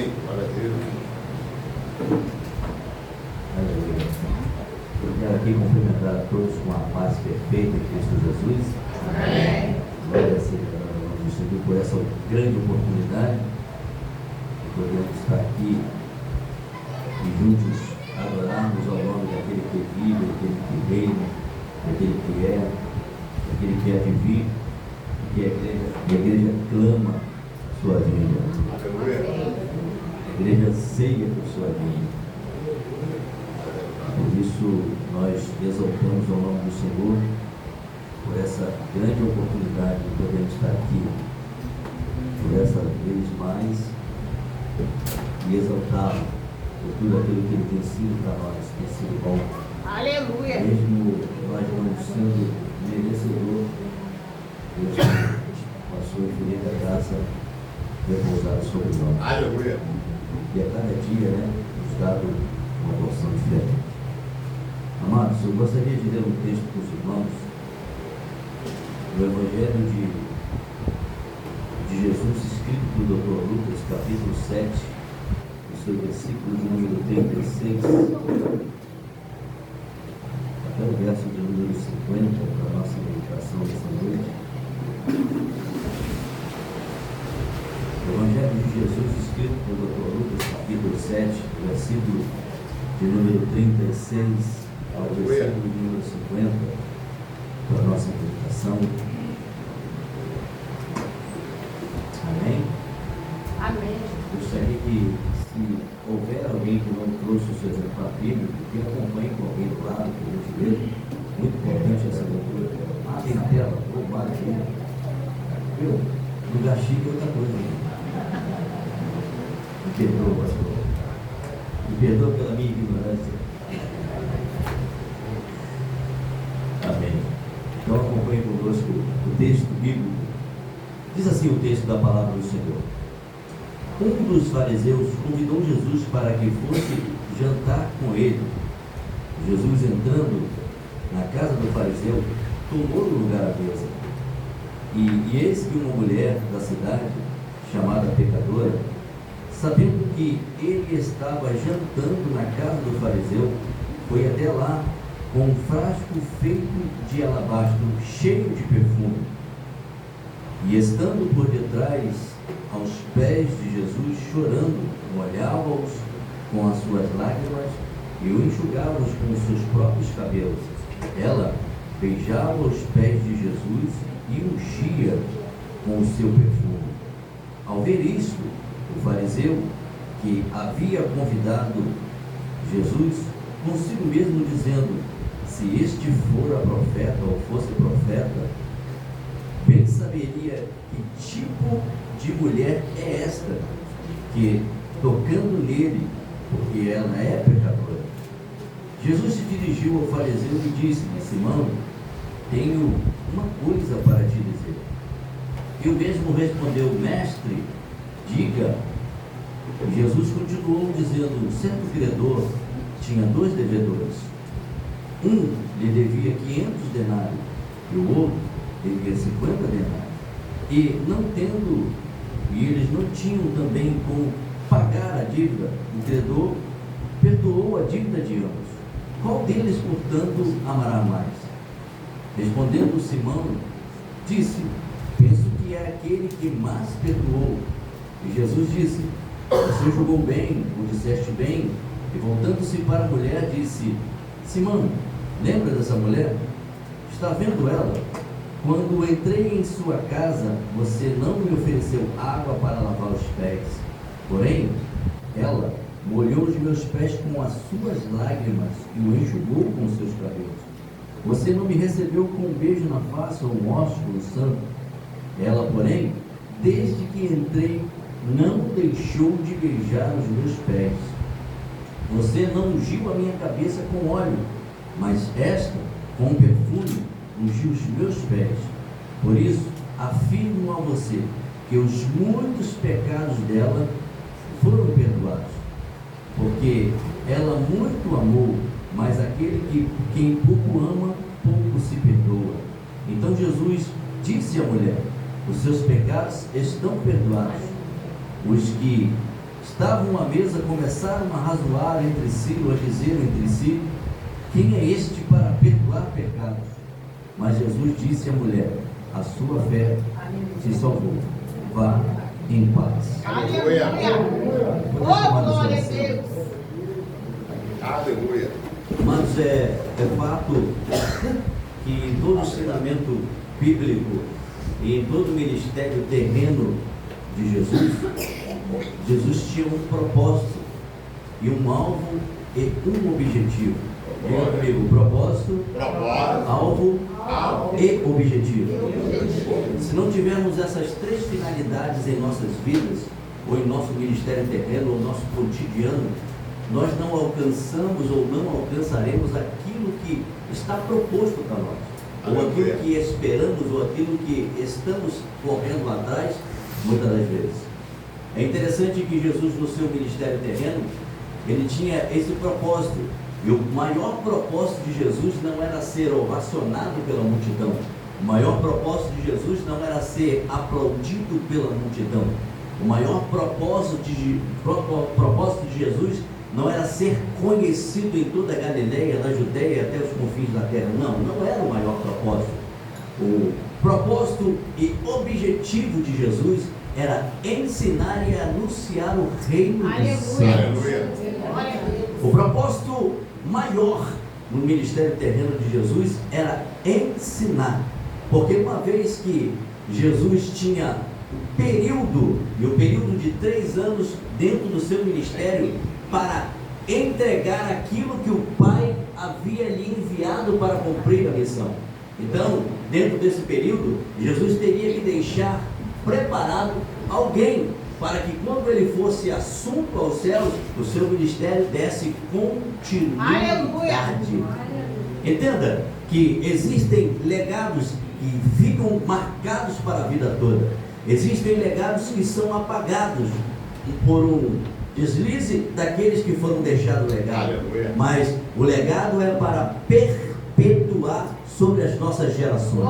Amém. Glória a Deus. Aleluia. Eu quero aqui cumprimentar a todos com a paz perfeita em Cristo Jesus. Amém. Glória seja ao nome do Senhor por essa grande oportunidade de podermos estar aqui e juntos adorarmos ao nome daquele que vive, daquele que reina, daquele que é, daquele que há de vir, que a igreja clama a sua vinda. Aleluia. A igreja anseia por sua vinda. Por isso, nós exaltamos ao nome do Senhor por essa grande oportunidade de podermos estar aqui, por essa vez mais, e exaltá-lo por tudo aquilo que ele tem sido para nós, tem sido bom. Aleluia. Mesmo nós não sendo merecedor, Deus, com a sua infinita graça, repousar sobre nós. Aleluia. E a cada dia, nos dado uma porção de fé. Amados, eu gostaria de ler um texto para os irmãos, do Evangelho de Jesus, escrito por Dr. Lucas, capítulo 7, o seu versículo de número 36, até o verso de número 50, para a nossa meditação dessa noite. O Evangelho de Jesus, escrito por Dr. Lucas, capítulo 7, versículo de número 36 ao versículo de número 50, para a nossa meditação. Amém? Amém. Gostaria que, se houver alguém que não trouxe o seu exemplar bíblico, que acompanhe com alguém do lado, por gentileza. Muito importante essa leitura. Tem na tela, ou bate aqui. Viu? Lugar chique é outra coisa. Me perdoa, pastor. Me perdoa pela minha ignorância. Amém. Então acompanhe conosco o texto bíblico. Diz assim o texto da palavra do Senhor. Um dos fariseus convidou Jesus para que fosse jantar com ele. Jesus, entrando na casa do fariseu, tomou o lugar à mesa. E eis que uma mulher da cidade, chamada pecadora, sabendo que ele estava jantando na casa do fariseu, foi até lá com um frasco feito de alabastro cheio de perfume. E estando por detrás, aos pés de Jesus, chorando, molhava-os com as suas lágrimas e o enxugava-os com os seus próprios cabelos. Ela beijava os pés de Jesus e ungia com o seu perfume. Ao ver isto, o fariseu, que havia convidado Jesus, consigo mesmo dizendo: se este fora profeta ou fosse profeta, bem saberia que tipo de mulher é esta, que, tocando nele, porque ela é pecadora. Jesus se dirigiu ao fariseu e disse-lhe: Simão, tenho uma coisa para te dizer. E o mesmo respondeu: Mestre, diga. E Jesus continuou dizendo: certo credor tinha 2 devedores. Um lhe devia 500 denários e o outro devia 50 denários. E não tendo, e eles não tinham também como pagar a dívida, o credor perdoou a dívida de ambos. Qual deles, portanto, amará mais? Respondendo Simão, disse: penso que é aquele que mais perdoou. E Jesus disse: você julgou bem, ou disseste bem. E voltando-se para a mulher, disse: Simão, lembra dessa mulher? Está vendo ela? Quando entrei em sua casa, você não me ofereceu água para lavar os pés. Porém, ela molhou os meus pés com as suas lágrimas e o enxugou com os seus cabelos. Você não me recebeu com um beijo na face ou um ósculo santo. Ela, porém, desde que entrei, não deixou de beijar os meus pés. Você não ungiu a minha cabeça com óleo, mas esta, com perfume, ungiu os meus pés. Por isso, afirmo a você que os muitos pecados dela foram perdoados, porque ela muito amou, mas aquele que quem pouco ama, pouco se perdoa. Então Jesus disse à mulher: os seus pecados estão perdoados. Os que estavam à mesa, começaram a razoar entre si, ou a dizer entre si: quem é este para perdoar pecados? Mas Jesus disse à mulher: a sua fé te salvou. Vá em paz. Aleluia. Oh, glória a Deus. Aleluia. Mas é fato que em todo ensinamento bíblico e em todo o ministério terreno de Jesus, Jesus tinha um propósito e um alvo e um objetivo. Diga comigo: propósito, alvo e objetivo. Se não tivermos essas três finalidades em nossas vidas, ou em nosso ministério terreno, ou no nosso cotidiano, nós não alcançamos ou não alcançaremos aquilo que está proposto para nós, ou aquilo que esperamos, ou aquilo que estamos correndo atrás, muitas das vezes. É interessante que Jesus, no seu ministério terreno, ele tinha esse propósito, e o maior propósito de Jesus não era ser ovacionado pela multidão, o maior propósito de Jesus não era ser aplaudido pela multidão, o maior propósito de Jesus não era ser conhecido em toda a Galileia, na Judeia, até os confins da terra. Não era o maior propósito. O propósito e objetivo de Jesus era ensinar e anunciar o reino dos céus. O propósito maior no ministério terreno de Jesus era ensinar, porque uma vez que Jesus tinha o período de 3 anos dentro do seu ministério para entregar aquilo que o Pai havia lhe enviado para cumprir a missão. Então, dentro desse período, Jesus teria que deixar preparado alguém para que quando ele fosse assunto aos céus, o seu ministério desse continuidade. Entenda que existem legados que ficam marcados para a vida toda. Existem legados que são apagados por um deslize daqueles que foram deixados legado. Mas o legado é para perpetuar sobre as nossas gerações.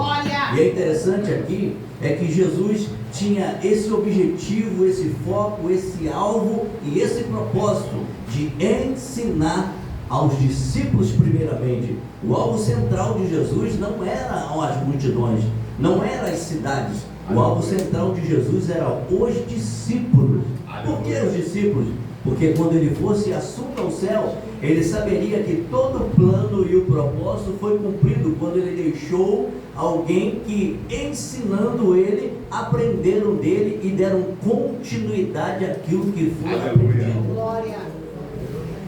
E é interessante aqui é que Jesus tinha esse objetivo, esse foco, esse alvo e esse propósito de ensinar aos discípulos primeiramente. O alvo central de Jesus não era as multidões, não eram as cidades. O alvo central de Jesus era os discípulos. Por que os discípulos? Porque quando ele fosse assunto ao céu, ele saberia que todo o plano e o propósito foi cumprido quando ele deixou alguém que, ensinando ele, aprenderam dele e deram continuidade àquilo que foi aprendido.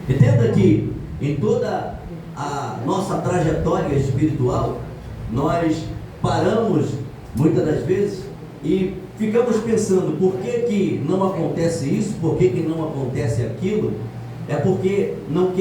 Entenda que em toda a nossa trajetória espiritual, nós paramos muitas das vezes e ficamos pensando: por que não acontece isso, por que não acontece aquilo? É porque não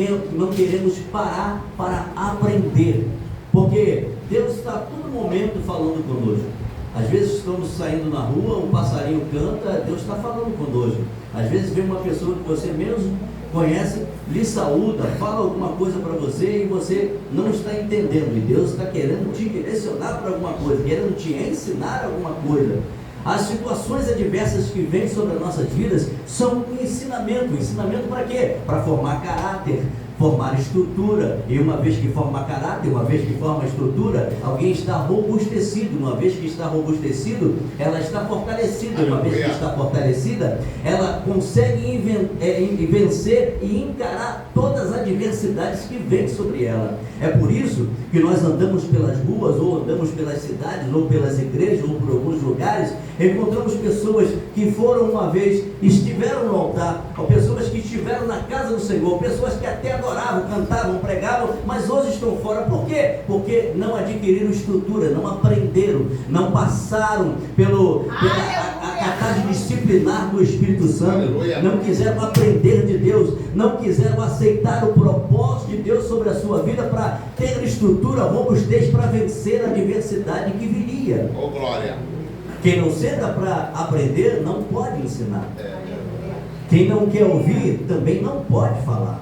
queremos parar para aprender, porque Deus está a todo momento falando conosco. Às vezes estamos saindo na rua, um passarinho canta, Deus está falando conosco. Às vezes vem uma pessoa que você mesmo conhece, lhe saúda, fala alguma coisa para você e você não está entendendo, e Deus está querendo te direcionar para alguma coisa, querendo te ensinar alguma coisa. As situações adversas que vêm sobre as nossas vidas são um ensinamento. Ensinamento para quê? Para formar caráter, formar estrutura. E uma vez que forma caráter, uma vez que forma estrutura, alguém está robustecido. Uma vez que está robustecido, ela está fortalecida. Uma vez que está fortalecida, ela consegue vencer e encarar todas as adversidades que vêm sobre ela. É por isso que nós andamos pelas ruas, ou andamos pelas cidades, ou pelas igrejas, ou por alguns lugares, encontramos pessoas que foram uma vez, estiveram no altar, ou pessoas que estiveram na casa do Senhor, pessoas que até adoravam, cantavam, pregavam, mas hoje estão fora. Por quê? Porque não adquiriram estrutura, não aprenderam, não passaram a catagem disciplinar do Espírito Santo, não quiseram aprender de Deus, não quiseram aceitar o propósito de Deus sobre a sua vida para ter estrutura, robustez para vencer a adversidade que viria. Oh, glória! Quem não senta para aprender não pode ensinar. Quem não quer ouvir também não pode falar.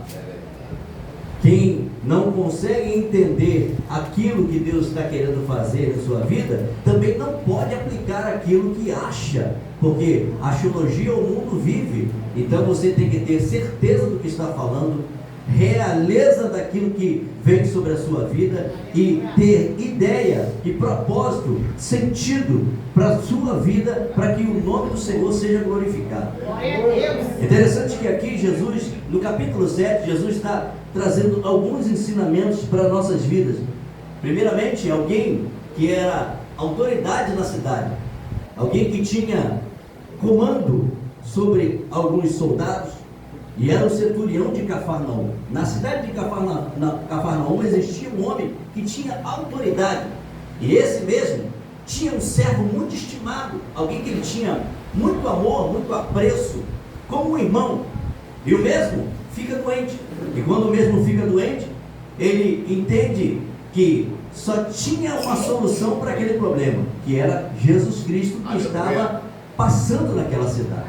quem não consegue entender aquilo que Deus está querendo fazer na sua vida, também não pode aplicar aquilo que acha, porque a axiologia o mundo vive. Então você tem que ter certeza do que está falando, realeza daquilo que vem sobre a sua vida e ter ideia e propósito, sentido para a sua vida, para que o nome do Senhor seja glorificado. Glória a Deus. Interessante que aqui Jesus, no capítulo 7, Jesus está trazendo alguns ensinamentos para nossas vidas. Primeiramente, alguém que era autoridade na cidade, alguém que tinha comando sobre alguns soldados, e era o centurião de Cafarnaum. Na cidade de Cafarnaum existia um homem que tinha autoridade, e esse mesmo tinha um servo muito estimado, alguém que ele tinha muito amor, muito apreço, como um irmão. E o mesmo fica doente, e quando o mesmo fica doente, ele entende que só tinha uma solução para aquele problema, que era Jesus Cristo, que estava passando naquela cidade.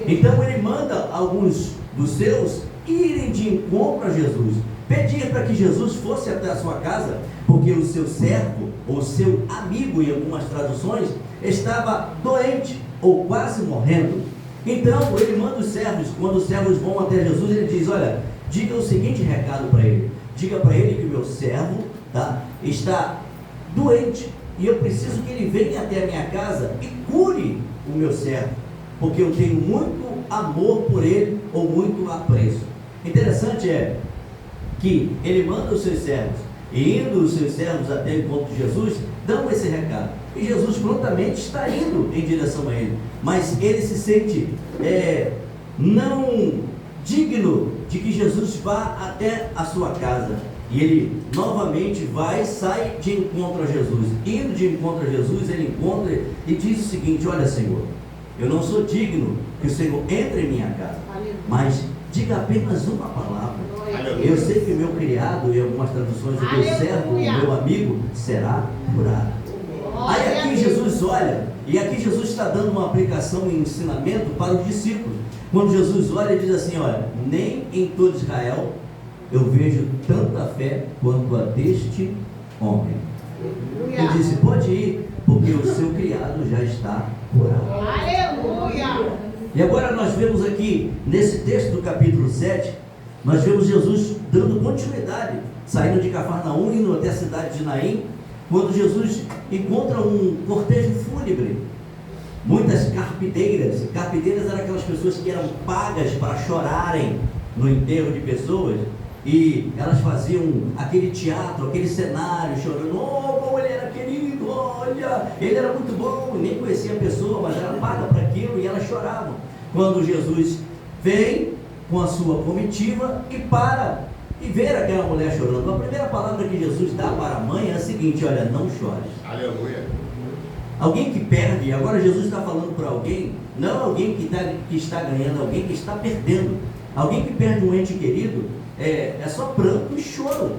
Então ele manda alguns dos seus irem de encontro a Jesus, pedir para que Jesus fosse até a sua casa, porque o seu servo, ou seu amigo em algumas traduções, estava doente, ou quase morrendo. Então ele manda os servos. Quando os servos vão até Jesus, ele diz: olha, diga o seguinte recado para ele, diga para ele que o meu servo está doente, e eu preciso que ele venha até a minha casa e cure o meu servo, porque eu tenho muito amor por ele, ou muito apreço. Interessante é que ele manda os seus servos, e indo os seus servos até o encontro de Jesus, dão esse recado, e Jesus prontamente está indo em direção a ele, mas ele se sente não digno de que Jesus vá até a sua casa, e ele novamente sai de encontro a Jesus. Indo de encontro a Jesus, ele encontra e diz o seguinte: olha, Senhor, eu não sou digno que o Senhor entre em minha casa, mas diga apenas uma palavra. Eu sei que o meu criado, em algumas traduções, o meu servo, o meu amigo, será curado. Aí aqui Jesus olha, e aqui Jesus está dando uma aplicação e ensinamento para os discípulos. Quando Jesus olha, ele diz assim: olha, nem em todo Israel eu vejo tanta fé quanto a deste homem. Ele disse: pode ir, porque o seu criado já está curado. Aleluia! E agora nós vemos aqui, nesse texto do capítulo 7, nós vemos Jesus dando continuidade, saindo de Cafarnaum, indo até a cidade de Naim, quando Jesus encontra um cortejo fúnebre, muitas carpideiras. Carpideiras eram aquelas pessoas que eram pagas para chorarem no enterro de pessoas, e elas faziam aquele teatro, aquele cenário, chorando: oh, como ele era querido, olha, ele era muito bom, nem conhecia a pessoa, mas era paga para aquilo, e elas choravam. Quando Jesus vem com a sua comitiva e para e ver aquela mulher chorando, a primeira palavra que Jesus dá para a mãe é a seguinte: olha, não chores. Aleluia. Alguém que perde, agora Jesus está falando para alguém, não alguém que está ganhando, alguém que está perdendo. Alguém que perde um ente querido, é só pranto e choro,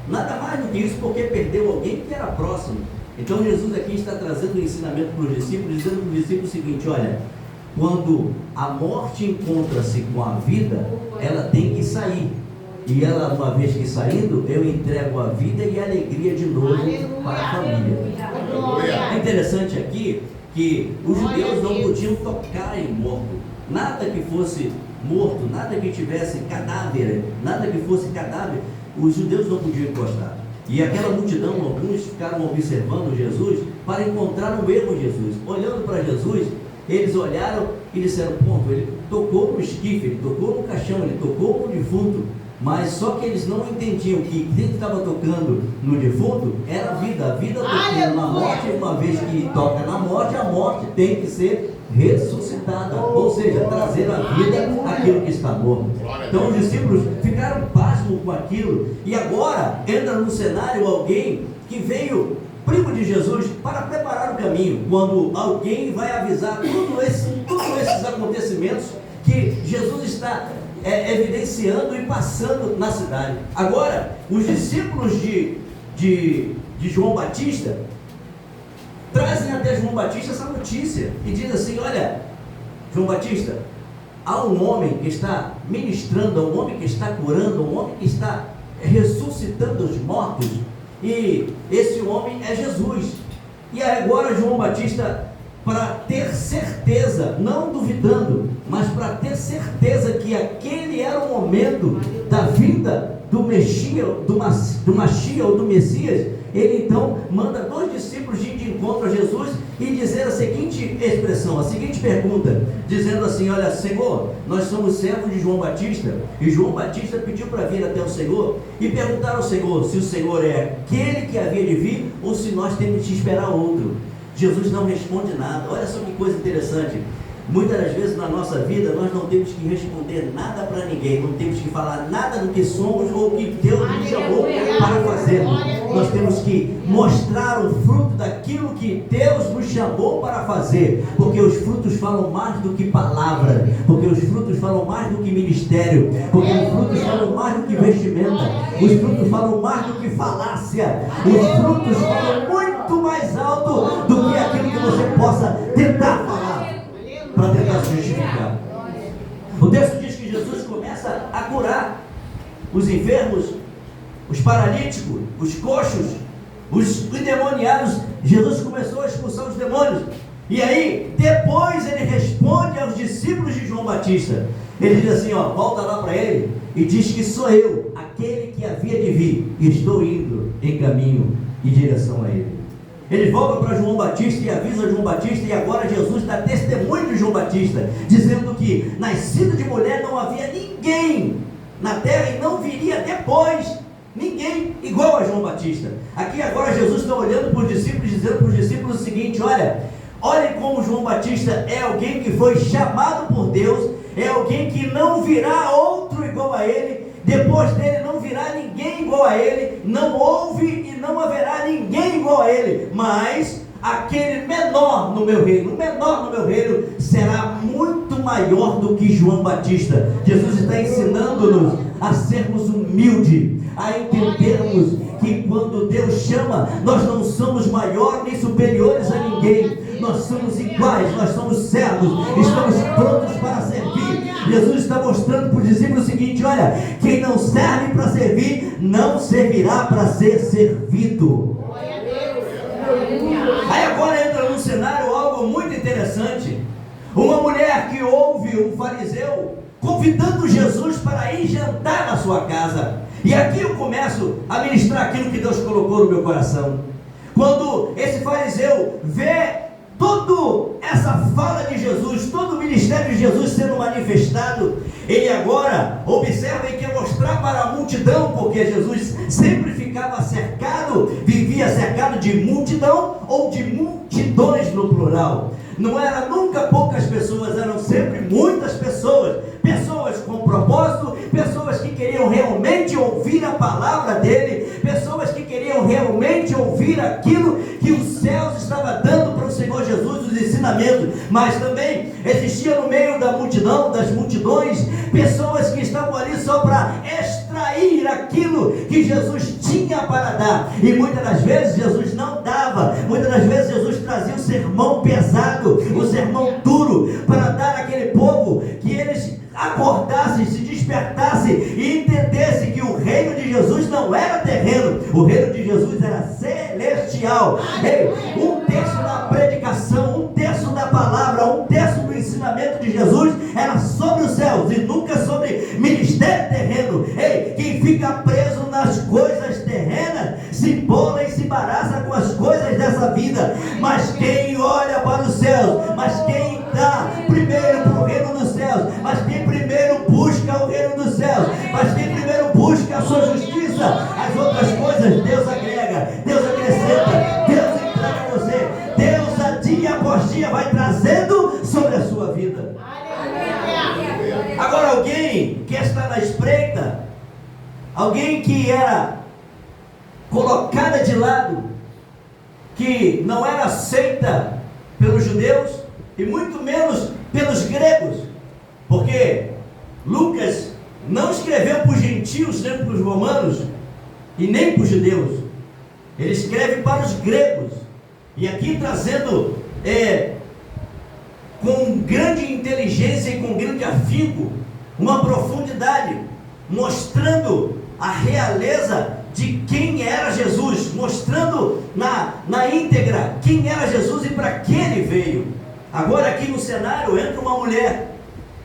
nada mais do que isso, porque perdeu alguém que era próximo. Então Jesus aqui está trazendo um ensinamento para os discípulos, dizendo para os discípulos o seguinte: olha, quando a morte encontra-se com a vida, ela tem que sair, e ela, uma vez que saindo, eu entrego a vida e a alegria de novo para a família. É interessante aqui que os judeus não podiam tocar em morto, nada que fosse morto, nada que tivesse cadáver, nada que fosse cadáver, os judeus não podiam encostar. E aquela multidão, alguns ficaram observando Jesus para encontrar um erro em Jesus. Olhando para Jesus, eles olharam e disseram: ponto, ele tocou no esquife, ele tocou no caixão, ele tocou no defunto. Mas só que eles não entendiam que quem estava tocando no defunto era a vida tocando na morte. Uma vez que toca na morte, a morte tem que ser ressuscitada, ou seja, trazer à vida aquilo que está morto. Então os discípulos ficaram pasmos com aquilo, e agora entra no cenário alguém que veio, primo de Jesus, para preparar o caminho, quando alguém vai avisar todos esses acontecimentos que Jesus está evidenciando e passando na cidade. Agora, os discípulos de João Batista trazem até João Batista essa notícia e diz assim: olha, João Batista, há um homem que está ministrando, há um homem que está curando, há um homem que está ressuscitando os mortos, e esse homem é Jesus. E agora João Batista, para ter certeza, não duvidando, mas para ter certeza que aquele era o momento da vinda do Messias, do Machia ou do Messias, ele então manda 2 discípulos ir de encontro a Jesus e dizer a seguinte expressão, a seguinte pergunta, dizendo assim: olha, Senhor, nós somos servos de João Batista, e João Batista pediu para vir até o Senhor, e perguntaram ao Senhor se o Senhor é aquele que havia de vir, ou se nós temos que esperar outro. Jesus não responde nada. Olha só que coisa interessante. Muitas das vezes na nossa vida nós não temos que responder nada para ninguém, não temos que falar nada do que somos ou que Deus nos chamou para fazer. Nós temos que mostrar o fruto daquilo que Deus nos chamou para fazer, porque os frutos falam mais do que palavra, porque os frutos falam mais do que ministério, porque os frutos falam mais do que vestimenta, os frutos falam mais do que falácia, os frutos falam muito mais alto do que aquilo que você possa tentar falar para tentar se justificar. O texto diz que Jesus começa a curar os enfermos, os paralíticos, os coxos, os endemoniados. Jesus começou a expulsar os demônios. E aí, depois ele responde aos discípulos de João Batista. Ele diz assim, volta lá para ele e diz que sou eu, aquele que havia de vir, e estou indo em caminho em direção a ele. Ele volta para João Batista e avisa João Batista, e agora Jesus dá testemunho de João Batista, dizendo que nascido de mulher não havia ninguém na terra e não viria depois ninguém igual a João Batista. Aqui agora Jesus está olhando para os discípulos, dizendo para os discípulos o seguinte: olhem como João Batista é alguém que foi chamado por Deus, é alguém que não virá outro igual a ele. Depois dele não virá ninguém igual a ele, não houve e não haverá ninguém igual a ele, mas aquele menor no meu reino, o menor no meu reino será muito maior do que João Batista. Jesus está ensinando-nos a sermos humildes, a entendermos que quando Deus chama, nós não somos maiores nem superiores a ninguém, nós somos iguais, nós somos servos, estamos prontos para servir. Jesus está mostrando para os discípulos o seguinte: quem não serve para servir, não servirá para ser servido. Aí agora entra no cenário algo muito interessante. Uma mulher que ouve um fariseu convidando Jesus para ir jantar na sua casa. E aqui eu começo a ministrar aquilo que Deus colocou no meu coração. Quando esse fariseu vê toda essa fala de Jesus, todo o ministério de Jesus sendo manifestado, ele agora observa e quer mostrar para a multidão, porque Jesus sempre ficava cercado, vivia cercado de multidão ou de multidões no plural. Não era nunca poucas pessoas, eram sempre muitas pessoas, pessoas com propósito, pessoas que queriam realmente ouvir a palavra dele, pessoas que queriam realmente ouvir aquilo que os céus estavam dando para o Senhor Jesus, os ensinamentos. Mas também existia no meio da multidão, das multidões, pessoas que estavam ali só para extrair aquilo que Jesus tinha para dar, e muitas das vezes Jesus não dava, muitas das vezes Jesus trazia um sermão pesado, um sermão duro, para dar àquele povo que eles acordassem, se despertassem e entendessem que o reino de Jesus não era terreno, o reino de Jesus era celestial. Um terço da predicação, um terço da palavra, um terço do ensinamento de Jesus era sobre os céus e nunca sobre ministério terreno. Quem fica preso nas coisas terrenas se embola e se embaraça com as coisas dessa vida, mas quem olha para os céus, mas quem dá primeiro para o reino dos céus, mas quem primeiro busca o reino dos céus, mas quem primeiro busca a sua justiça, as outras coisas Deus agrega, Deus acrescenta, Deus entrega a você, Deus a dia após dia vai trazendo sobre a sua vida. Agora alguém que está na espreita, alguém que era colocada de lado, que não era aceita pelos judeus e muito menos pelos gregos, porque Lucas não escreveu para os gentios, nem para os romanos e nem para os judeus, ele escreve para os gregos, e aqui trazendo com grande inteligência e com grande afinco, uma profundidade, mostrando a realeza de quem era Jesus, mostrando na íntegra quem era Jesus e para que ele veio. Agora aqui no cenário entra uma mulher,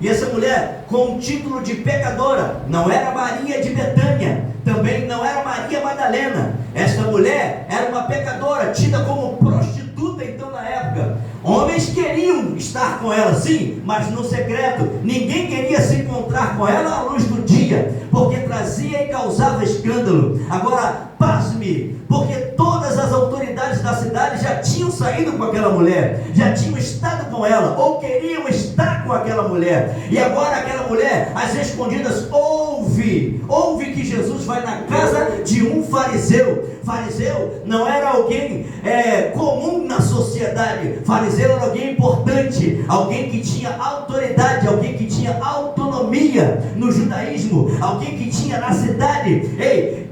e essa mulher com o título de pecadora, não era Maria de Betânia, também não era Maria Madalena. Esta mulher era uma pecadora, tida como prostituta então na época. Homens queriam estar com ela, sim, mas no secreto. Ninguém queria se encontrar com ela à luz do dia, porque trazia e causava escândalo. Agora, pasme, porque todas as autoridades da cidade já tinham saído com aquela mulher, já tinham estado com ela, ou queriam estar com aquela mulher. E agora aquela mulher, às escondidas, ouve que Jesus vai na casa de um fariseu. Fariseu não era alguém comum na sociedade. Fariseu era alguém importante, alguém que tinha autoridade, alguém que tinha autonomia no judaísmo, alguém que tinha na cidade,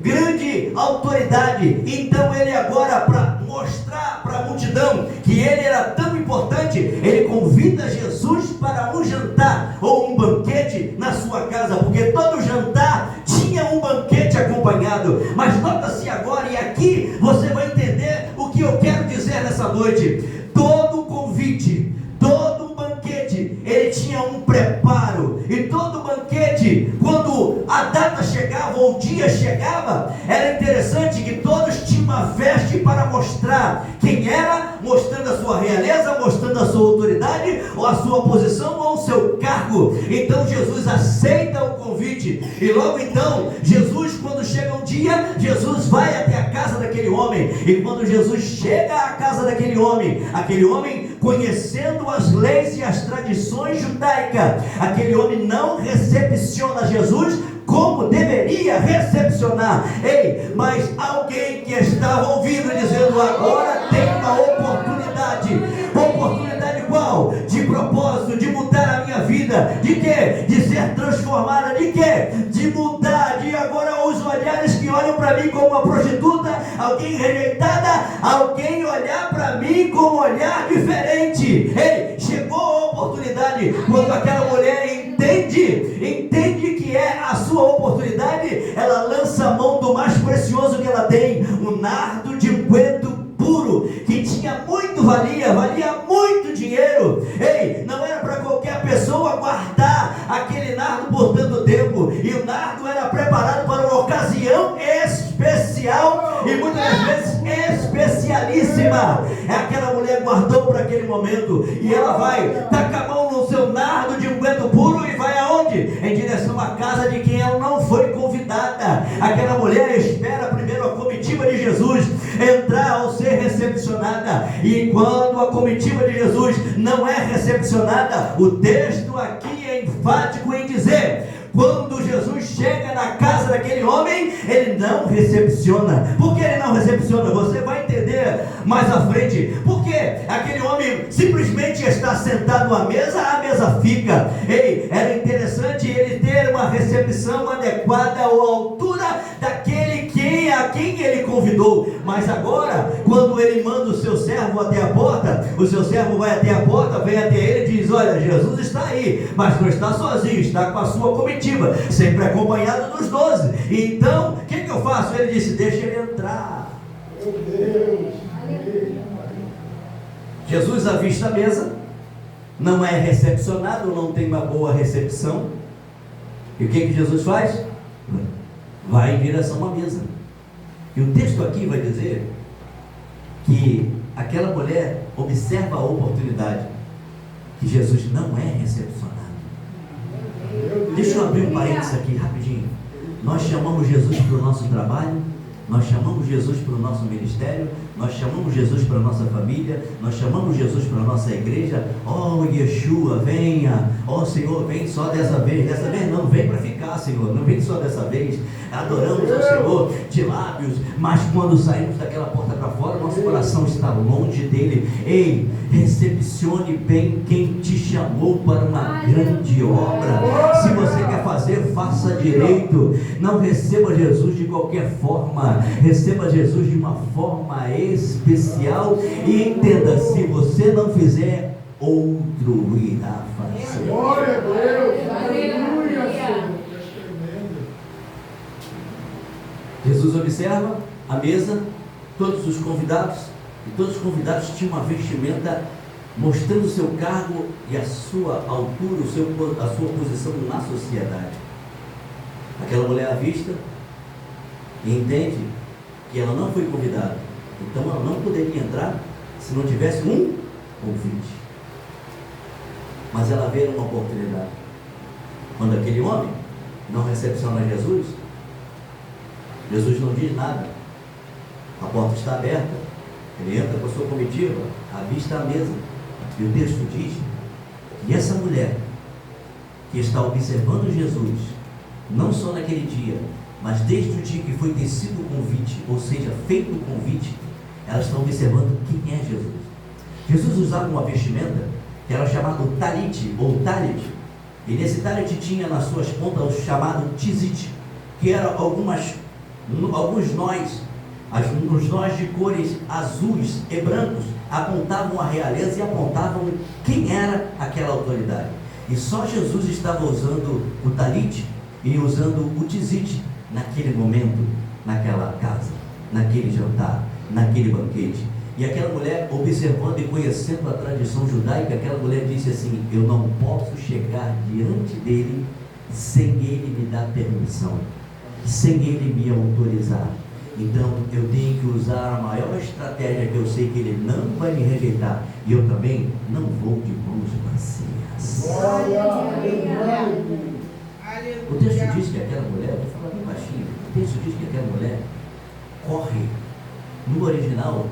grande autoridade. Então ele agora, para mostrar para a multidão que ele era tão importante, ele convida Jesus para um jantar ou um banquete na sua casa, porque todo jantar tinha um banquete acompanhado. Mas nota-se agora, e aqui você vai entender o que eu quero dizer nessa noite: todo convite, todo banquete, ele tinha um preparo, e todo banquete, quando a data chegava ou o dia chegava, era interessante que todos tinham uma veste para mostrar quem era, mostrando a sua realeza, mostrando a sua autoridade, ou a sua posição, ou o seu cargo. Então Jesus aceita o convite, e logo então, Jesus, quando chega um dia, Jesus vai até a casa daquele homem, e quando Jesus chega à casa daquele homem, aquele homem, conhecendo as leis e as tradições judaicas, aquele homem não recepciona Jesus como deveria recepcionar. Mas alguém que estava ouvindo dizendo: agora tem uma oportunidade. Oportunidade qual? De propósito, de mudar a minha vida. De quê? De ser transformada. De quê? De mudar. De agora os olhares que olham para mim como uma prostituta, alguém rejeitada, alguém olhar para mim com um olhar diferente. Chegou a oportunidade. Quando aquela mulher entende que é a sua oportunidade, ela lança a mão do mais precioso que ela tem, um nardo de unguento puro, que tinha muito valia muito dinheiro. Não era para qualquer pessoa guardar aquele nardo por tanto tempo, e o nardo era preparado para uma ocasião especial, e muitas vezes especialíssima. Aquela mulher guardou para aquele momento, e ela vai, taca a mão no seu nardo de unguento puro, e vai aonde? Em direção à casa de quem ela não foi convidada. Aquela mulher espera primeiro a comitiva de Jesus entrar ou ser recepcionada, e quando a comitiva de Jesus não é recepcionada, o texto aqui é enfático em dizer: quando Jesus chega na casa daquele homem, ele não recepciona. Por que ele não recepciona? Você vai entender mais à frente. Porque aquele homem simplesmente está sentado à mesa, a mesa fica. Era interessante ele ter uma recepção adequada à altura daquele a quem ele convidou. Mas agora, quando ele manda o seu servo até a porta, o seu servo vai até a porta, vem até ele e diz: olha, Jesus está aí, mas não está sozinho, está com a sua comitiva, sempre acompanhado dos 12. Então, o que eu faço? Ele disse: deixa ele entrar. Meu Deus. Jesus avista a mesa, não é recepcionado, não tem uma boa recepção. E o que Jesus faz? Vai em direção à mesa. E o texto aqui vai dizer que aquela mulher observa a oportunidade, que Jesus não é recepcionado. Deixa eu abrir um parênteses aqui rapidinho. Nós chamamos Jesus para o nosso trabalho, nós chamamos Jesus para o nosso ministério, nós chamamos Jesus para a nossa família, nós chamamos Jesus para a nossa igreja. Oh Yeshua, venha, oh Senhor, vem só dessa vez não, vem para ficar, Senhor, não vem só dessa vez. Adoramos ao Senhor de lábios, mas quando saímos daquela porta para fora, nosso coração está longe dele. Recepcione bem quem te chamou para uma grande obra. Se você quer fazer, faça direito. Não receba Jesus de qualquer forma, receba Jesus de uma forma especial, e entenda: se você não fizer, outro irá fazer. Glória a Deus, aleluia, Senhor. Jesus observa a mesa, todos os convidados, e todos os convidados tinham uma vestimenta mostrando o seu cargo e a sua altura, a sua posição na sociedade. Aquela mulher à vista e entende que ela não foi convidada, então ela não poderia entrar se não tivesse um convite. Mas ela vê uma oportunidade. Quando aquele homem não recepciona Jesus, Jesus não diz nada, a porta está aberta, ele entra com a sua comitiva, avista a mesa, e o texto diz que essa mulher que está observando Jesus, não só naquele dia, mas desde o dia que foi tecido o convite, ou seja, feito o convite, ela está observando quem é Jesus. Jesus usava uma vestimenta que era chamado talit, ou talit, e nesse talit tinha nas suas pontas o chamado tizite, que eram alguns nós, os nós de cores azuis e brancos, apontavam a realeza e apontavam quem era aquela autoridade. E só Jesus estava usando o talit e usando o tizite naquele momento, naquela casa, naquele jantar, naquele banquete. E aquela mulher, observando e conhecendo a tradição judaica, aquela mulher disse assim: eu não posso chegar diante dele sem ele me dar permissão, sem ele me autorizar. Então eu tenho que usar a maior estratégia, que eu sei que ele não vai me rejeitar, e eu também não vou de mãos vazias. O texto diz que aquela mulher, vou falar bem baixinho, o texto diz que aquela mulher corre. No original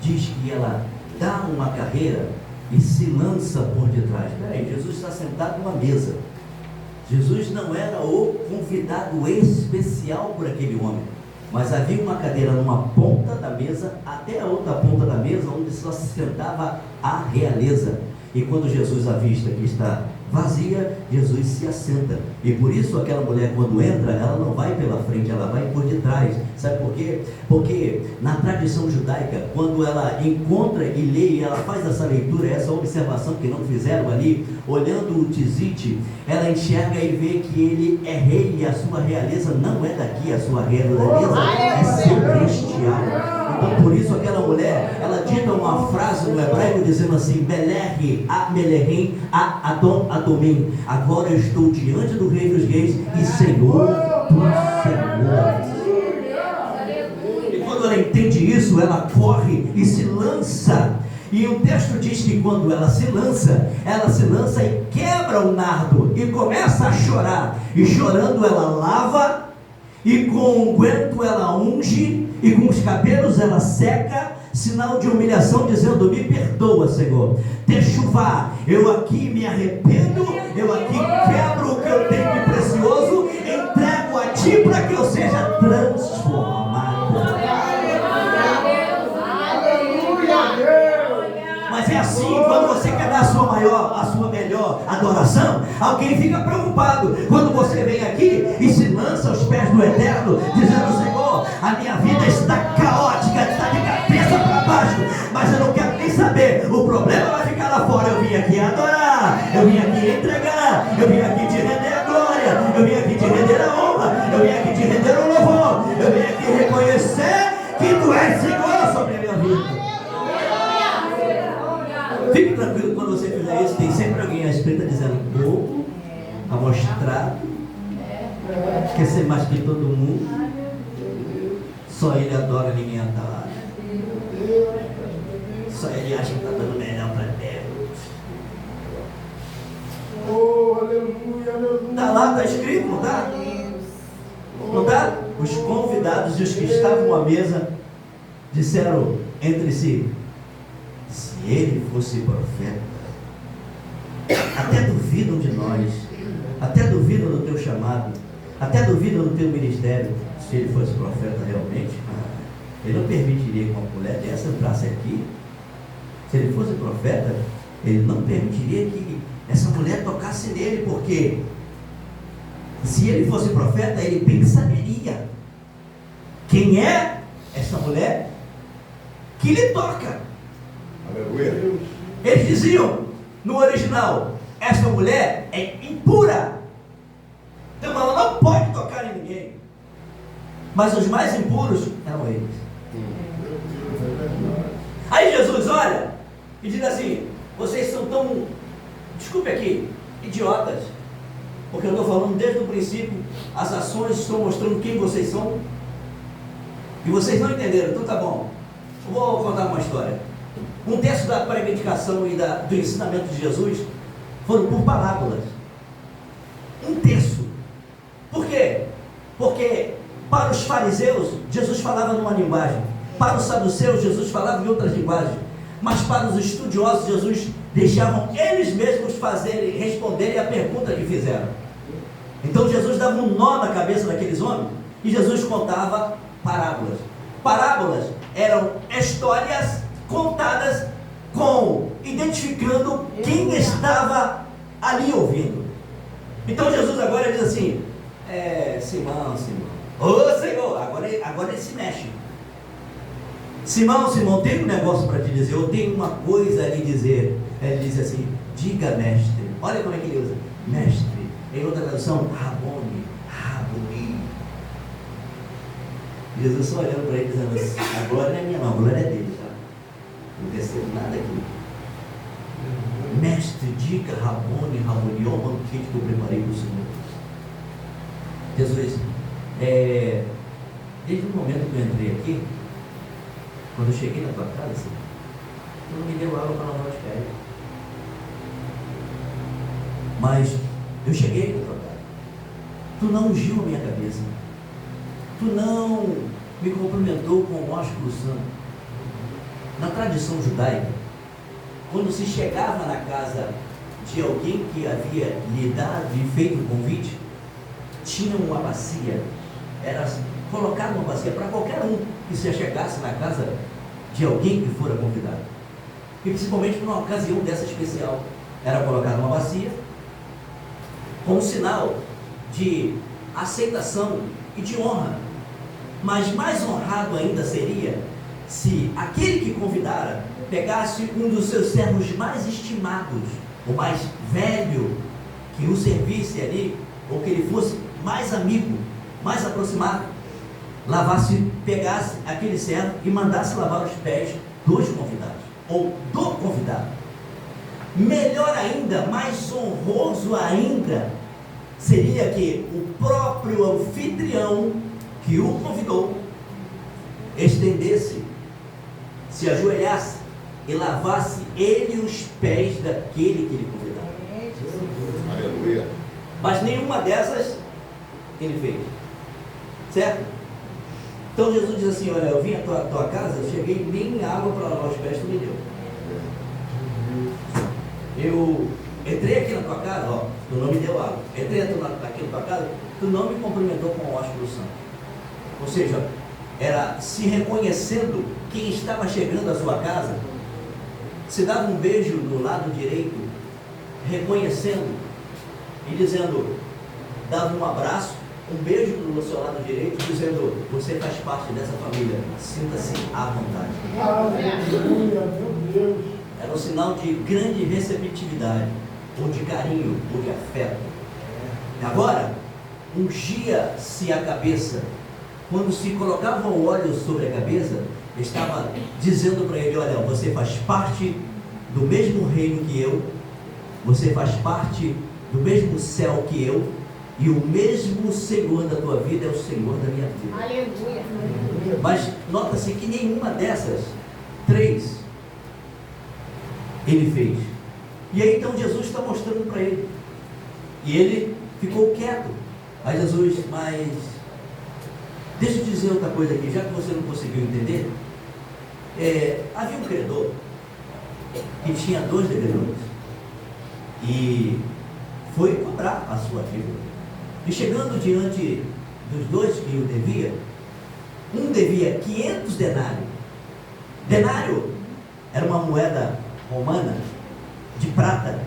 diz que ela dá uma carreira e se lança por detrás. Peraí, Jesus está sentado numa mesa. Jesus não era o convidado especial por aquele homem, mas havia uma cadeira numa ponta da mesa até a outra ponta da mesa, onde só se sentava a realeza. E quando Jesus avista que está vazia, Jesus se assenta. E por isso aquela mulher, quando entra, ela não vai pela frente, ela vai por detrás. Sabe por quê? Porque na tradição judaica, quando ela encontra e lê, ela faz essa leitura, essa observação que não fizeram ali, olhando o tizite, ela enxerga e vê que ele é rei, e a sua realeza não é daqui, a sua realeza é celestial. Então por isso aquela mulher, ela dita uma frase no hebraico dizendo assim: Belerri, Amelehim, Adon Adomim. Agora eu estou diante do Rei dos Reis e Senhor dos Senhores. E quando ela entende isso, ela corre e se lança. E o texto diz que quando ela se lança e quebra o nardo e começa a chorar. E chorando ela lava, e com unguento ela unge, e com os cabelos ela seca, sinal de humilhação, dizendo: me perdoa, Senhor, techuvá, eu aqui me arrependo, eu aqui quebro o que eu tenho de precioso, entrego a ti para que eu seja transformado. Mas é assim, quando você quer dar a sua melhor adoração, alguém fica preocupado quando você vem aqui e se lança aos pés do Eterno, dizendo: Senhor, a minha vida está caótica, está de cabeça para baixo, mas eu não quero nem saber, o problema vai ficar lá fora. Eu vim aqui adorar, eu vim aqui entregar, eu vim aqui te render a glória, eu vim aqui te render a honra, eu vim aqui te render o louvor, eu vim aqui reconhecer que tu és Senhor sobre a minha vida. Fique tranquilo, quando você fizer isso, tem sempre alguém à espreita dizendo: bobo, amostrado, quer ser mais que todo mundo, só ele adora, ninguém adora, só ele acha que está dando melhor para Deus. Está lá, está escrito, não está? Não está? Os convidados e os que estavam à mesa disseram entre si: se ele fosse profeta, até duvidam de nós, até duvidam do teu chamado, até duvidam do teu ministério. Se ele fosse profeta realmente, ele não permitiria que uma mulher dessa entrasse aqui. Se ele fosse profeta, ele não permitiria que essa mulher tocasse nele, porque se ele fosse profeta, ele bem saberia quem é essa mulher que lhe toca. Aleluia. Eles diziam no original: essa mulher é impura, então ela não pode tocar em ninguém. mas os mais impuros eram eles. Aí Jesus olha e diz assim: vocês são tão, desculpe aqui, idiotas, porque eu estou falando desde o princípio, as ações estão mostrando quem vocês são, e vocês não entenderam. Então tá bom, eu vou contar uma história. Um terço da predicação e do ensinamento de Jesus foram por parábolas. Um terço. Por quê? Porque para os fariseus, Jesus falava numa linguagem. Para os saduceus, Jesus falava em outras linguagens. Mas para os estudiosos, Jesus deixavam eles mesmos responderem a pergunta que fizeram. Então Jesus dava um nó na cabeça daqueles homens e Jesus contava parábolas. Parábolas eram histórias contadas identificando quem estava ali ouvindo. Então Jesus agora diz assim: Simão, ô Senhor, agora ele se mexe. Simão, tenho um negócio para te dizer, eu tenho uma coisa a lhe dizer. Ele diz assim: diga, mestre. Olha como é que ele usa: mestre. Em outra tradução, Raboni. Jesus só olhando para ele dizendo assim: a glória não é minha não, a glória é dele, tá? Não recebo nada aqui. Mestre, diga, Raboni, ó, o banquete que eu preparei para o Senhor. Jesus, desde o momento que eu entrei aqui, quando eu cheguei na tua casa, tu não me deu água para lavar os pés. Mas eu cheguei na tua casa, tu não ungiu a minha cabeça, tu não me cumprimentou com o ósculo santo. Na tradição judaica, quando se chegava na casa de alguém que havia lhe dado e feito o convite, tinha uma bacia, era colocado uma bacia para qualquer um que se chegasse na casa de alguém que fora convidado, e principalmente por uma ocasião dessa especial, era colocada uma bacia como sinal de aceitação e de honra. Mas mais honrado ainda seria se aquele que convidara pegasse um dos seus servos mais estimados, o mais velho, que o servisse ali, ou que ele fosse mais amigo, mais aproximado, pegasse aquele servo e mandasse lavar os pés dos convidados, ou do convidado. Melhor ainda, mais honroso ainda, seria que o próprio anfitrião que o convidou estendesse, se ajoelhasse e lavasse ele os pés daquele que ele convidava. Aleluia. Mas nenhuma dessas ele fez, certo? Então Jesus diz assim: olha, eu vim à tua casa, eu cheguei, nem água para lavar os pés tu me deu. Eu entrei aqui na tua casa, ó, tu não me deu água. Entrei aqui na tua casa, tu não me cumprimentou com o ósculo santo. Ou seja, era se reconhecendo quem estava chegando à sua casa, se dava um beijo no lado direito, reconhecendo e dizendo, dava um abraço, um beijo no seu lado direito, dizendo: você faz parte dessa família, sinta-se à vontade. Aleluia, meu Deus. Era um sinal de grande receptividade, ou de carinho, ou de afeto. Agora, ungia-se a cabeça. Quando se colocava o óleo sobre a cabeça, estava dizendo para ele: olha, você faz parte do mesmo reino que eu, você faz parte do mesmo céu que eu, e o mesmo Senhor da tua vida é o Senhor da minha vida. Aleluia. Mas nota-se que nenhuma dessas três ele fez. E aí então Jesus está mostrando para ele, e ele ficou quieto. Aí Jesus: mas deixa eu dizer outra coisa aqui, já que você não conseguiu entender. Havia um credor que tinha 2 devedores e foi cobrar a sua dívida. E chegando diante dos 2 que o devia, um devia 500 denários. Denário era uma moeda romana de prata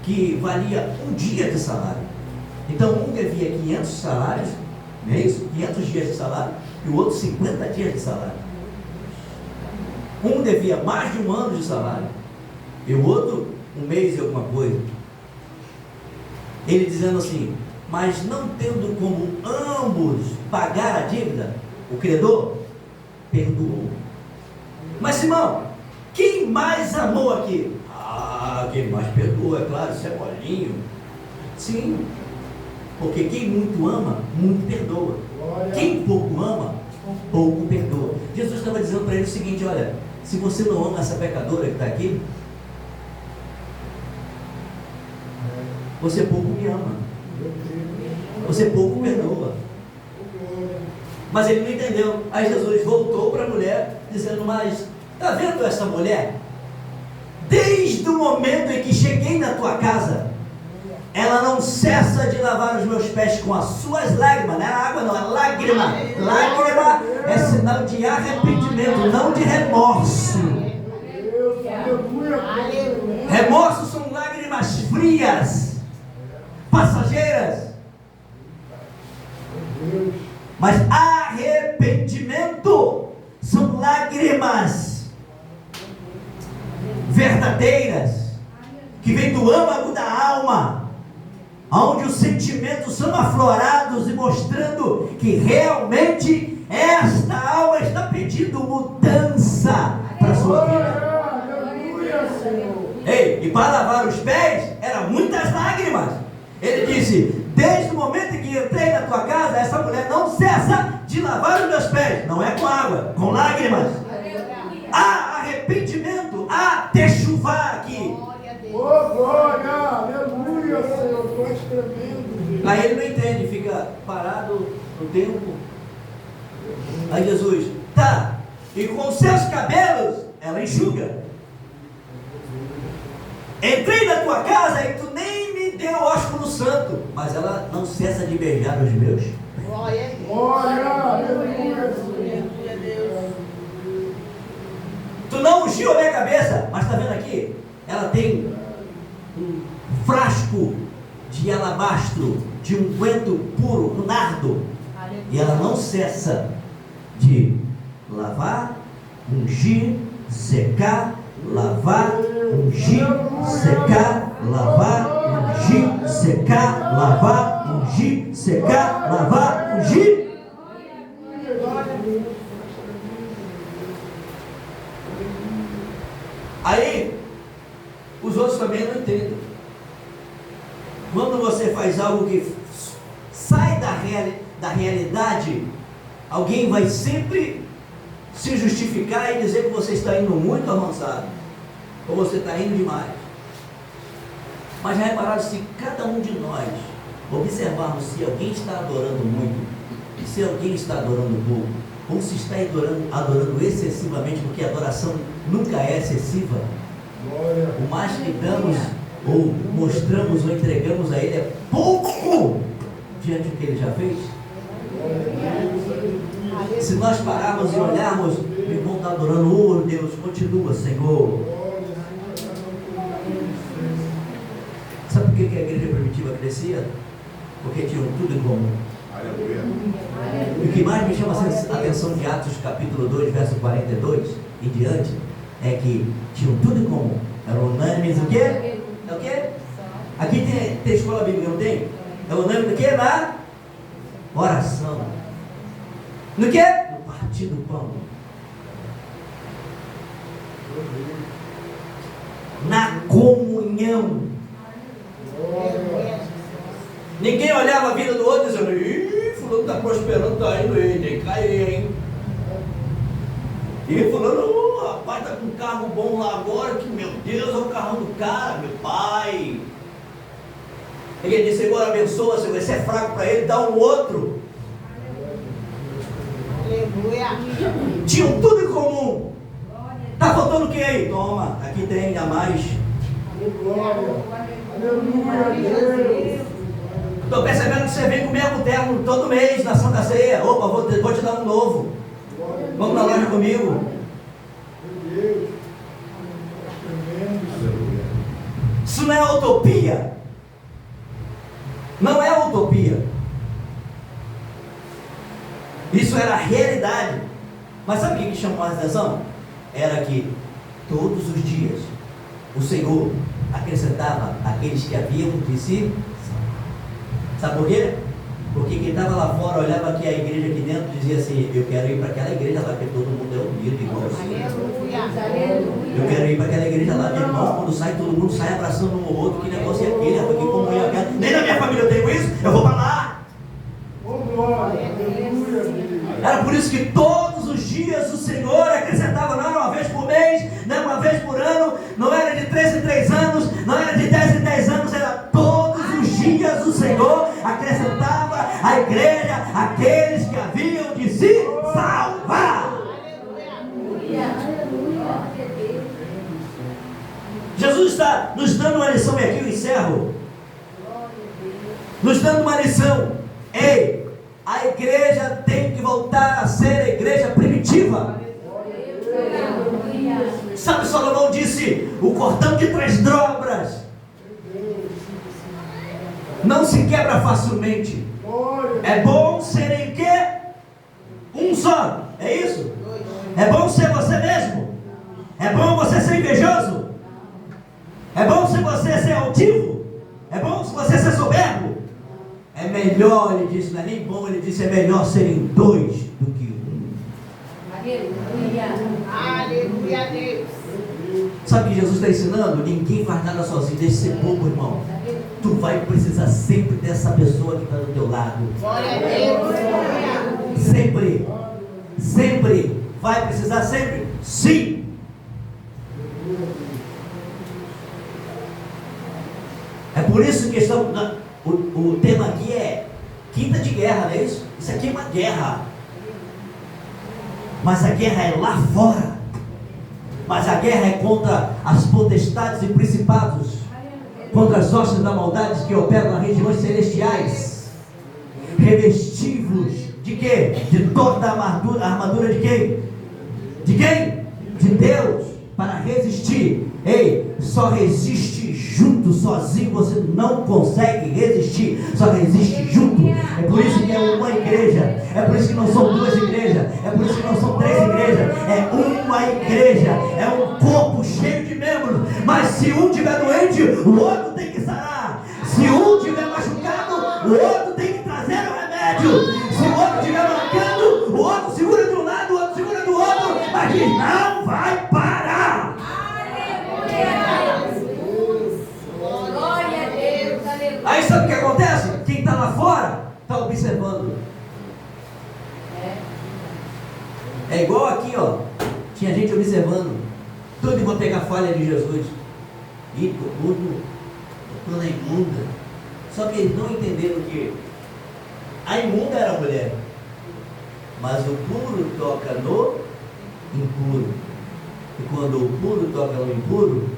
que valia um dia de salário. Então um devia 500 salários, não é isso? 500 dias de salário, e o outro 50 dias de salário. Um devia mais de 1 ano de salário, e o outro 1 mês e alguma coisa. Ele dizendo assim: mas não tendo como ambos pagar a dívida, o credor, perdoou. Mas Simão, quem mais amou aqui? Ah, quem mais perdoa, é claro, isso é molinho. Sim, porque quem muito ama, muito perdoa. Quem pouco ama, pouco perdoa. Jesus estava dizendo para ele o seguinte: olha, se você não ama essa pecadora que está aqui, você pouco me ama, você pouco perdoa. Mas ele não entendeu. Aí Jesus voltou para a mulher, dizendo: mas está vendo essa mulher? Desde o momento em que cheguei na tua casa, ela não cessa de lavar os meus pés com as suas lágrimas. Não é água, não, é lágrima. Lágrima é sinal de arrependimento, não de remorso. Remorso são lágrimas frias, passageiras. Mas arrependimento são lágrimas verdadeiras, que vem do âmago da alma, onde os sentimentos são aflorados e mostrando que realmente esta alma está pedindo mudança para a sua vida. Ei, e para lavar os pés, eram muitas lágrimas. Ele disse: desde o momento em que entrei na tua casa, essa mulher não cessa de lavar os meus pés. Não é com água, com lágrimas. Há arrependimento, há techuvá aqui. Glória, aleluia, Senhor, estou tremendo. Aí ele não entende, fica parado no tempo. Aí Jesus, tá, e com os seus cabelos, ela enxuga. Entrei na tua casa e tu nem me deu ósculo santo, mas ela não cessa de beijar os meus. Glória, aleluia. Tu não ungiu a minha cabeça, mas está vendo aqui? Ela tem um frasco de alabastro, de unguento puro, um nardo, e ela não cessa de lavar, ungir, secar, lavar, ungir, secar, lavar, ungir, secar, lavar, ungir, secar, lavar, ungir. Aí, os outros também não entendem. Quando você faz algo que sai da realidade, alguém vai sempre se justificar e dizer que você está indo muito avançado, ou você está indo demais. Mas já repararam, se cada um de nós observarmos se alguém está adorando muito, e se alguém está adorando pouco, ou se está adorando excessivamente, porque a adoração nunca é excessiva. O mais que damos, ou mostramos, ou entregamos a Ele é pouco diante do que Ele já fez. Se nós pararmos e olharmos, meu irmão está adorando, oh Deus, continua, Senhor. Sabe por que a igreja primitiva crescia? Porque tinham tudo em comum. E o que mais me chama a atenção de Atos capítulo 2, verso 42 em diante, é que tinham tudo em comum. Eram unânimes o quê? É o quê? Aqui tem escola bíblica, não tem? É unânime do quê? Na oração. No quê? No partir do pão. Na comunhão. Ninguém olhava a vida do outro dizendo: ih, fulano está prosperando, está indo, tem que cair, hein? E fulano, rapaz, está com um carro bom lá agora, que meu Deus, é o carrão do cara, meu pai. Ele disse: Senhor, abençoa, Senhor, você é fraco para ele, dá um outro. Aleluia. Tinham tudo em comum. Está faltando o que aí? Toma, aqui tem a mais. Glória, aleluia. Estou percebendo que você vem com o mesmo terno todo mês na Santa Ceia. Opa, vou te dar um novo. Vamos na loja comigo. Isso não é utopia. Não é utopia. Isso era a realidade. Mas sabe o que chamou a atenção? Era que todos os dias o Senhor acrescentava aqueles que haviam de si. Sabe por quê? Porque quem estava lá fora olhava aqui a igreja aqui dentro e dizia assim: eu quero ir para aquela igreja lá, porque todo mundo é unido, igual assim. Eu quero ir para aquela igreja lá, meu irmão, quando sai, todo mundo sai abraçando um ao outro, que negócio é aquele, porque como eu quero. Nem na minha família eu tenho isso, eu vou para lá. Era por isso que todos os dias o Senhor acrescentava, não era uma vez por mês, não era uma vez por ano, não era de 3 em 3 anos, não era de 10 em 10 anos, era todos os dias o Senhor acrescentava à igreja aqueles que haviam de se salvar. Jesus está nos dando uma lição, e aqui eu encerro, nos dando uma lição. Ei, a igreja tem que voltar a ser a igreja primitiva. Sabe, Salomão disse: o cordão de 3 dobras não se quebra facilmente. É bom serem o quê? Um só. É isso? É bom ser você mesmo. É bom você ser invejoso. É bom se você ser altivo. É bom se você ser soberbo. É melhor, ele disse, não é nem bom, ele disse, é melhor serem 2 do que 1. Aleluia. Aleluia, Deus. Sabe o que Jesus está ensinando? Ninguém faz nada sozinho, deixa de ser bobo, irmão. Tu vai precisar sempre dessa pessoa que está do teu lado. Glória a Deus. Sempre. Sempre. Vai precisar sempre? Sim. É por isso que o tema aqui é quinta de guerra, não é isso? Isso aqui é uma guerra. Mas a guerra é lá fora. Mas a guerra é contra as potestades e principados, contra as hostes da maldade que operam nas regiões celestiais, revestivos de quê? De toda a armadura de quem? De quem? De Deus, para resistir. Ei, só resiste junto, sozinho você não consegue resistir, só resiste junto. É por isso que é uma igreja, é por isso que não são 2 igrejas, é por isso que não são 3 igrejas, é uma igreja, é um corpo cheio de membros. Mas se um estiver doente, o outro tem que sarar. Se um estiver machucado, o outro tem que trazer o remédio. Se o outro estiver mancando, o outro segura de um lado, o outro segura do outro, mas diz: não vai parar. Aí sabe o que acontece? Quem está lá fora está observando. É igual aqui, ó. Tinha gente observando. Tudo vão pegar falha de Jesus. E tudo na imunda. Só que eles não entenderam que a imunda era a mulher, mas o puro toca no impuro. E quando o puro toca no impuro,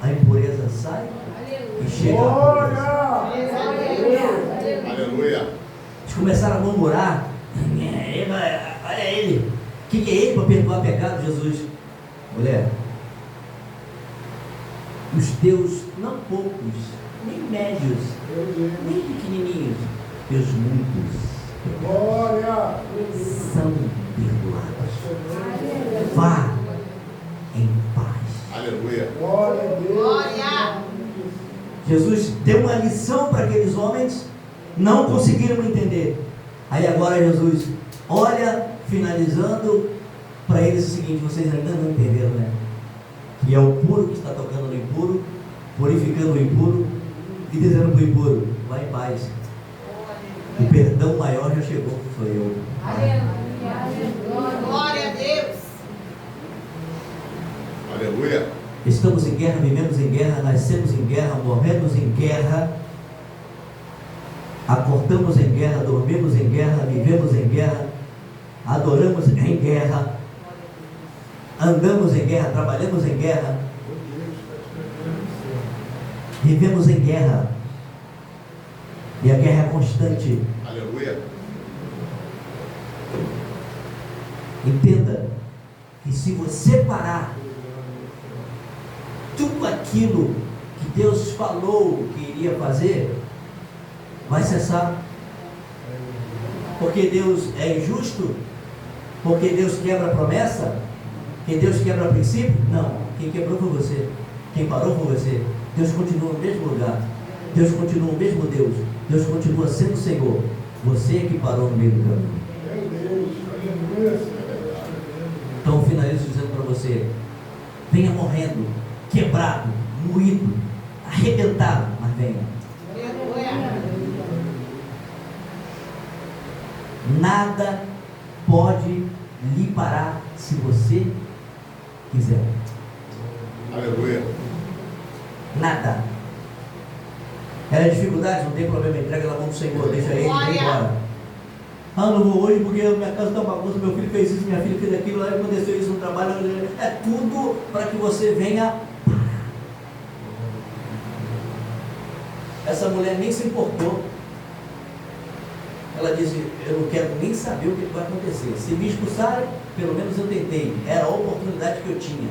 a impureza sai e chega a pureza. Aleluia. Eles começaram a murmurar: olha ele, o que é ele para perdoar pecado? Jesus: mulher, os teus, não poucos, nem médios, nem pequenininhos, teus muitos são perdoados. Vá em paz. Aleluia. Glória. Jesus deu uma lição para aqueles homens, não conseguiram entender. Aí agora Jesus olha, finalizando para eles o seguinte: vocês ainda não entenderam, né? Que é o puro que está tocando no impuro, purificando o impuro e dizendo para o impuro: vai em paz. O perdão maior já chegou, sou eu. Glória a Deus. Aleluia. Estamos em guerra, vivemos em guerra, nascemos em guerra, morremos em guerra, acordamos em guerra, dormimos em guerra, vivemos em guerra, adoramos em guerra, andamos em guerra, trabalhamos em guerra, vivemos em guerra. E a guerra é constante. Aleluia. Entenda que se você parar tudo aquilo que Deus falou que iria fazer, vai cessar. Porque Deus é injusto? Porque Deus quebra a promessa? Que Deus quebra princípio? Não. Quem quebrou foi você. Quem parou foi você. Deus continua no mesmo lugar. Deus continua o mesmo Deus. Deus continua sendo Senhor. Você é que parou no meio do caminho. Meu Deus, aleluia, Senhor. Então eu finalizo dizendo para você: venha morrendo, quebrado, moído, arrebentado, mas venha. Nada pode lhe parar se você quiser. Aleluia. Nada. Era dificuldade, não tem problema, entrega na mão do Senhor, deixa ele, vem embora. Ah, não vou hoje porque minha casa está bagunça, meu filho fez isso, minha filha fez aquilo, lá aconteceu isso no trabalho. É tudo para que você venha parar. Essa mulher nem se importou. Ela disse: eu não quero nem saber o que vai acontecer. Se me expulsarem, pelo menos eu tentei. Era a oportunidade que eu tinha.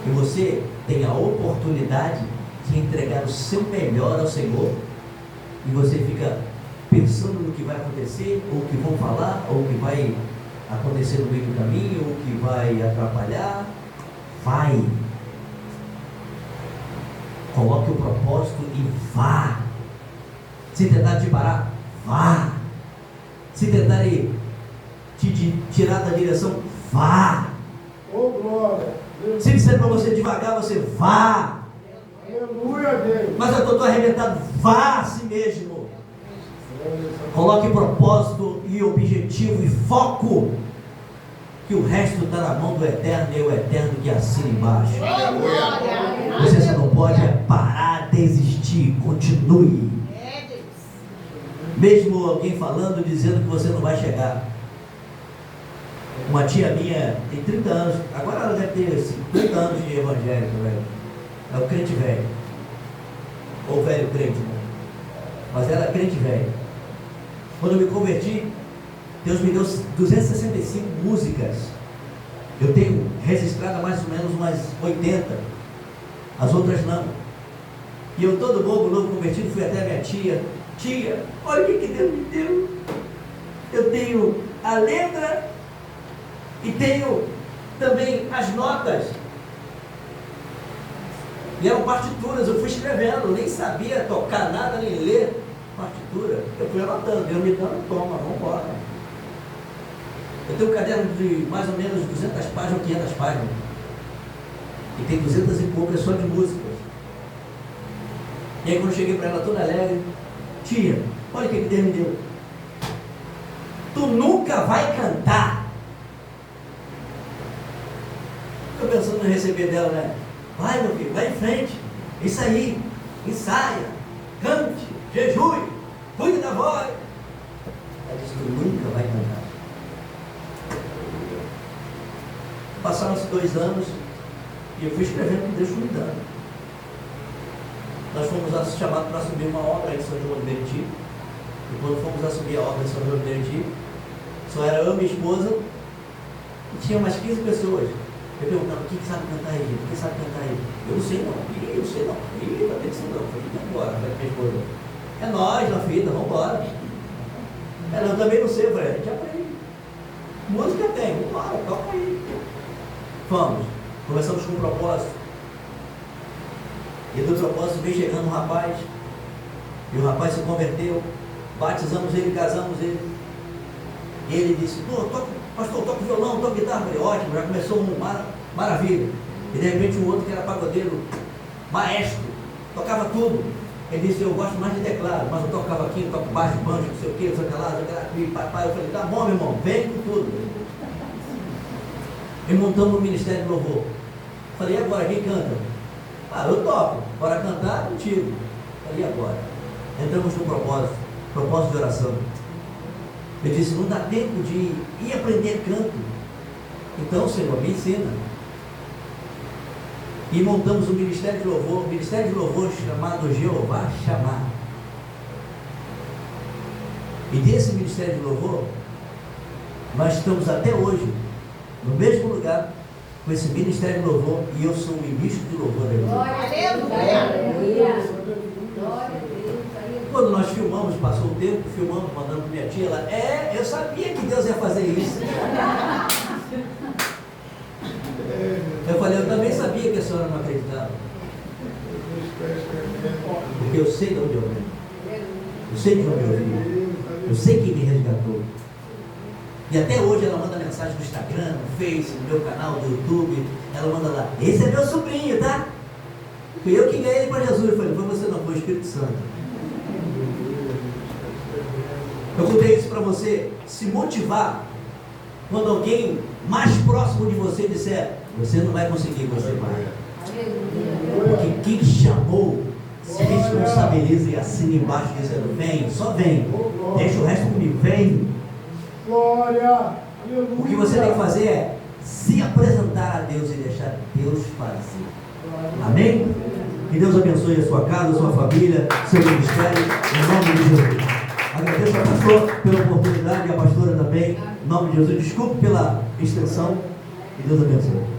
E você tem a oportunidade de entregar o seu melhor ao Senhor, e você fica pensando no que vai acontecer, ou o que vão falar, ou o que vai acontecer no meio do caminho, ou o que vai atrapalhar. Vai. Coloque o propósito e vá. Se tentar te parar, vá. Se tentarem te tirar da direção, vá. Oh, glória. Se disser para você devagar, você vá. Aleluia, Deus. Mas eu estou arrebentado, vá a si mesmo. Coloque propósito e objetivo e foco, que o resto está na mão do Eterno, e é o Eterno que assina embaixo. Aleluia. Você só não pode parar, desistir, continue. Mesmo alguém falando, dizendo que você não vai chegar. Uma tia minha tem 30 anos, agora ela deve ter 50 anos de evangélico, velho. É o crente velho. Ou velho crente, né? Mas ela é crente velho. Quando eu me converti, Deus me deu 265 músicas. Eu tenho registrado mais ou menos umas 80. As outras não. E eu, todo bobo, novo convertido, fui até a minha tia. Tia, olha o que Deus me deu. Eu tenho a letra e tenho também as notas. E eram partituras, eu fui escrevendo, eu nem sabia tocar nada, nem ler partitura. Eu fui anotando, Deus me dando, toma, vamos embora. Eu tenho um caderno de mais ou menos 200 páginas ou 500 páginas. E tem 200 e poucas só de músicas. E aí quando eu cheguei para ela toda alegre: tia, olha o que Deus me deu. Tu nunca vai cantar. Estou pensando em receber dela, né? Vai, meu filho, vai em frente. Isso aí, ensaia, cante, jejue, cuide da voz. Ela disse: tu nunca vai cantar. Passaram-se 2 anos e eu fui escrevendo o que Deus foi me dando. Nós fomos chamados para subir uma obra em São João de Meriti. E quando fomos a subir a obra em São João de Meriti, só era eu, minha esposa, e tinha umas 15 pessoas. Eu perguntava: quem sabe cantar aí? Quem sabe cantar aí? Eu não sei não. Eu sei não. Vai ter que ser não. Eu falei: vamos embora. Falei para minha esposa: é nós na fita, vamos embora. Ela: eu também não sei. Eu falei: a gente aprende. Música tem, vamos embora, toca aí. Vamos. Começamos com um propósito. E do propósito veio chegando um rapaz. E o rapaz se converteu. Batizamos ele, casamos ele. E ele disse: pastor, toca violão, toca guitarra. Eu falei: ótimo, já começou maravilha. E de repente um outro que era pagodeiro, maestro, tocava tudo. Ele disse: eu gosto mais de teclado, mas eu toco cavaquinho, toco baixo, banjo, não sei o que, não sei o que lá, e papai. Eu falei: tá bom, meu irmão, vem com tudo. E montamos um ministério de louvor. Falei: e agora, quem canta? Ah, eu toco, bora cantar contigo. Falei: e agora? Entramos no propósito de oração. Eu disse: não dá tempo de ir aprender canto. Então, Senhor, me ensina. E montamos um ministério de louvor chamado Jeová Chamar. E desse ministério de louvor, nós estamos até hoje no mesmo lugar, com esse ministério de louvor, e eu sou o ministro de louvor da igreja. Quando nós filmamos, passou o tempo, filmamos, mandando para minha tia, ela: eu sabia que Deus ia fazer isso. Eu falei: eu também sabia que a senhora não acreditava. Porque eu sei de onde eu venho. Eu sei que foi meu filho. Eu sei que me resgatou. E até hoje ela manda mensagem no Instagram, no Face, no meu canal do YouTube. Ela manda lá, esse é meu sobrinho, tá? Fui eu que ganhei ele para Jesus. Eu falei, foi você não, foi o Espírito Santo. Eu contei isso para você se motivar quando alguém mais próximo de você disser, você não vai conseguir, você vai. Porque quem chamou se responsabiliza e assina embaixo dizendo, vem, só vem. Deixa o resto comigo, vem. Glória. O que você tem que fazer é se apresentar a Deus e deixar Deus fazer. Amém? Que Deus abençoe a sua casa, a sua família, seu ministério, em nome de Jesus. Agradeço ao pastor pela oportunidade e a pastora também, em nome de Jesus. Desculpe pela extensão. Que Deus abençoe.